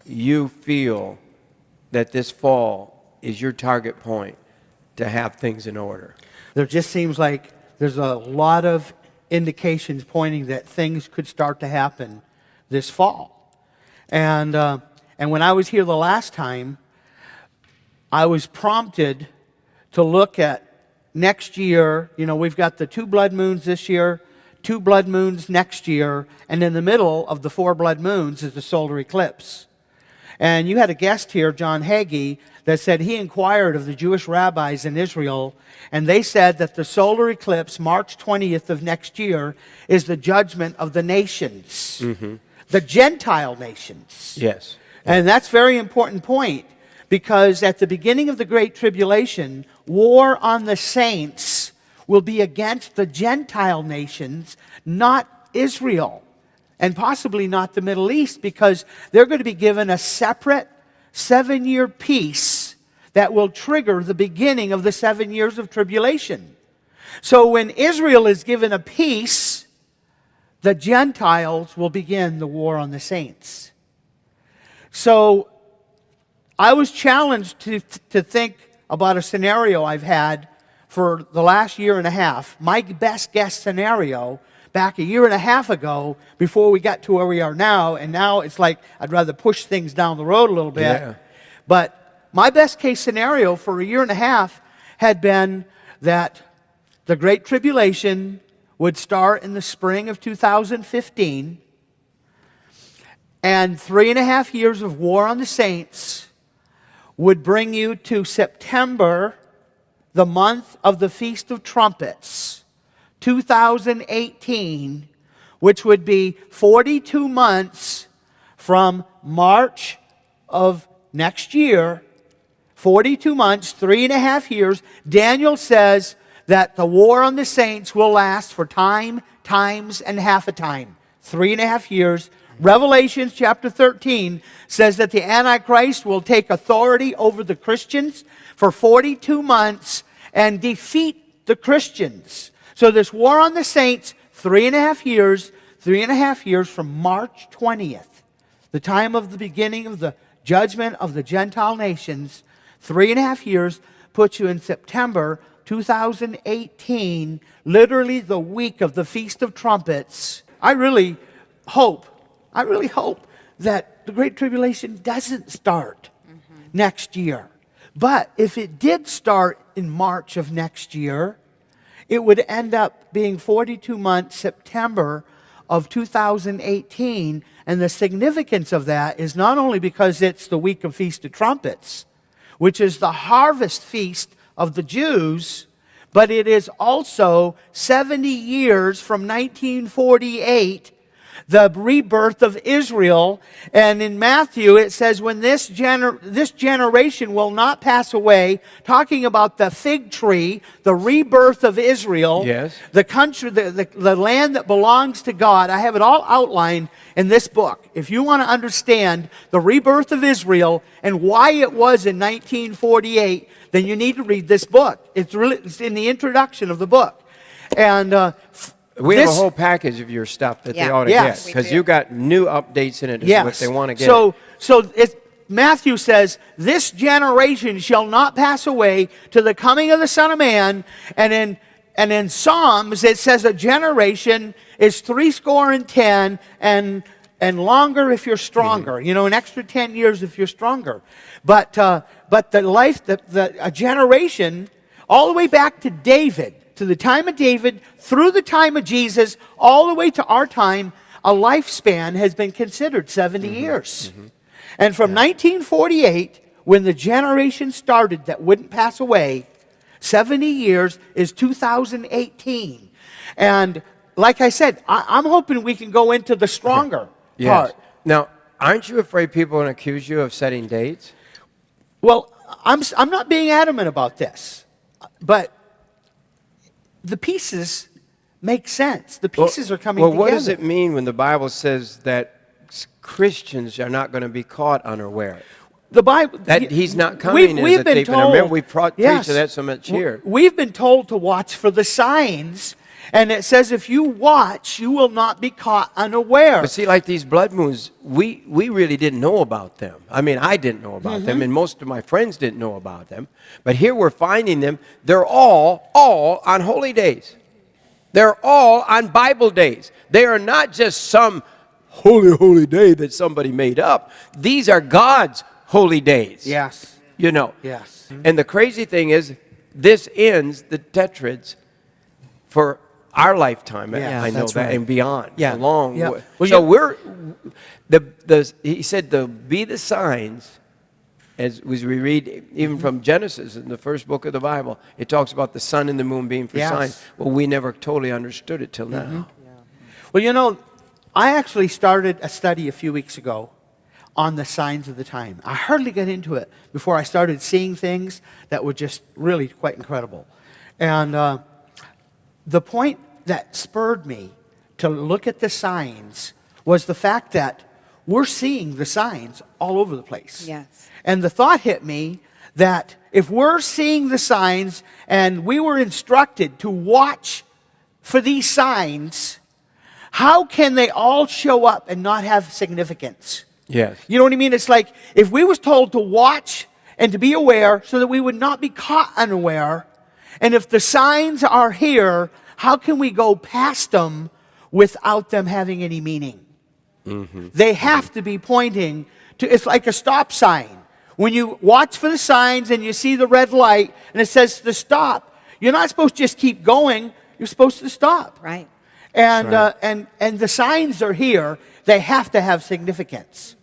you feel that this fall is your target point to have things in order? There just seems like there's a lot of indications pointing that things could start to happen this fall. And when I was here the last time, I was prompted to look at next year. You know, we've got the 2 blood moons this year, 2 blood moons next year, and in the middle of the 4 blood moons is the solar eclipse. And you had a guest here, John Hagee, that said he inquired of the Jewish rabbis in Israel, and they said that the solar eclipse, March 20th of next year, is the judgment of the nations, the Gentile nations. Yes. And that's a very important point, because at the beginning of the Great Tribulation, war on the saints will be against the Gentile nations, not Israel, and possibly not the Middle East, because they're going to be given a separate 7-year peace that will trigger the beginning of the 7 years of tribulation. So when Israel is given a peace, the Gentiles will begin the war on the saints. So I was challenged to think about a scenario I've had for the last year and a half. My best guess scenario back a year and a half ago, before we got to where we are now, and now it's like I'd rather push things down the road a little bit. Yeah. But my best case scenario for a year and a half had been that the Great Tribulation would start in the spring of 2015, and 3.5 years of war on the saints would bring you to September, the month of the Feast of Trumpets, 2018, which would be 42 months from March of next year. 42 months, 3.5 years. Daniel says that the war on the saints will last for time, times, and half a time. 3.5 years. Revelation chapter 13 says that the Antichrist will take authority over the Christians for 42 months and defeat the Christians. So this war on the saints, 3.5 years, 3.5 years from March 20th, the time of the beginning of the judgment of the Gentile nations, 3.5 years puts you in September 2018, literally the week of the Feast of Trumpets. I really hope that the Great Tribulation doesn't start next year. But if it did start in March of next year, it would end up being 42 months, September of 2018. And the significance of that is not only because it's the week of Feast of Trumpets, which is the harvest feast of the Jews, but it is also 70 years from 1948, the rebirth of Israel. And in Matthew it says, when this generation will not pass away, talking about the fig tree, the rebirth of Israel, yes, the country, the land that belongs to God. I have it all outlined in this book. If you want to understand the rebirth of Israel and why it was in 1948, then you need to read this book. It's in the introduction of the book. And we have a whole package of your stuff that they ought to get, because you got new updates in it is what they want to get. So Matthew says, this generation shall not pass away to the coming of the Son of Man. And in Psalms it says a generation is 70 and longer if you're stronger. You know, an extra 10 years if you're stronger. But the life, a generation, all the way back to David, to the time of David, through the time of Jesus, all the way to our time, a lifespan has been considered 70 years. And from 1948, when the generation started that wouldn't pass away, 70 years is 2018. And like I said, I'm hoping we can go into the stronger part. Now, aren't you afraid people will accuse you of setting dates? Well, I'm not being adamant about this, but the pieces make sense. The pieces are coming together. Well, what does it mean when the Bible says that Christians are not going to be caught unaware? The Bible, that he's not coming we've as a been thief. told, And remember, we preached that so much here. We've been told to watch for the signs, And it says if you watch, you will not be caught unaware. But see, like these blood moons, we really didn't know about them. I mean, I didn't know about them, and most of my friends didn't know about them. But here we're finding them. They're all on holy days. They're all on Bible days. They are not just some holy day that somebody made up. These are God's holy days. Yes. You know. Yes. And the crazy thing is, this ends the tetrads for our lifetime. Yeah, I know that's that, right. and beyond. Yeah. A long Yeah. way. Well, So we're he said to be the signs, as we read even from Genesis in the first book of the Bible, it talks about the sun and the moon being for Yes. signs. Well, we never totally understood it till now. Well, you know, I actually started a study a few weeks ago on the signs of the time. I hardly got into it before I started seeing things that were just really quite incredible. And the point that spurred me to look at the signs was the fact that we're seeing the signs all over the place. Yes. And the thought hit me that if we're seeing the signs and we were instructed to watch for these signs, how can they all show up and not have significance? Yes. You know what I mean? It's like if we was told to watch and to be aware so that we would not be caught unaware, and if the signs are here, how can we go past them without them having any meaning? They have to be pointing to, it's like a stop sign. When you watch for the signs and you see the red light and it says to stop, you're not supposed to just keep going, you're supposed to stop. Right. And, That's right. and the signs are here, they have to have significance.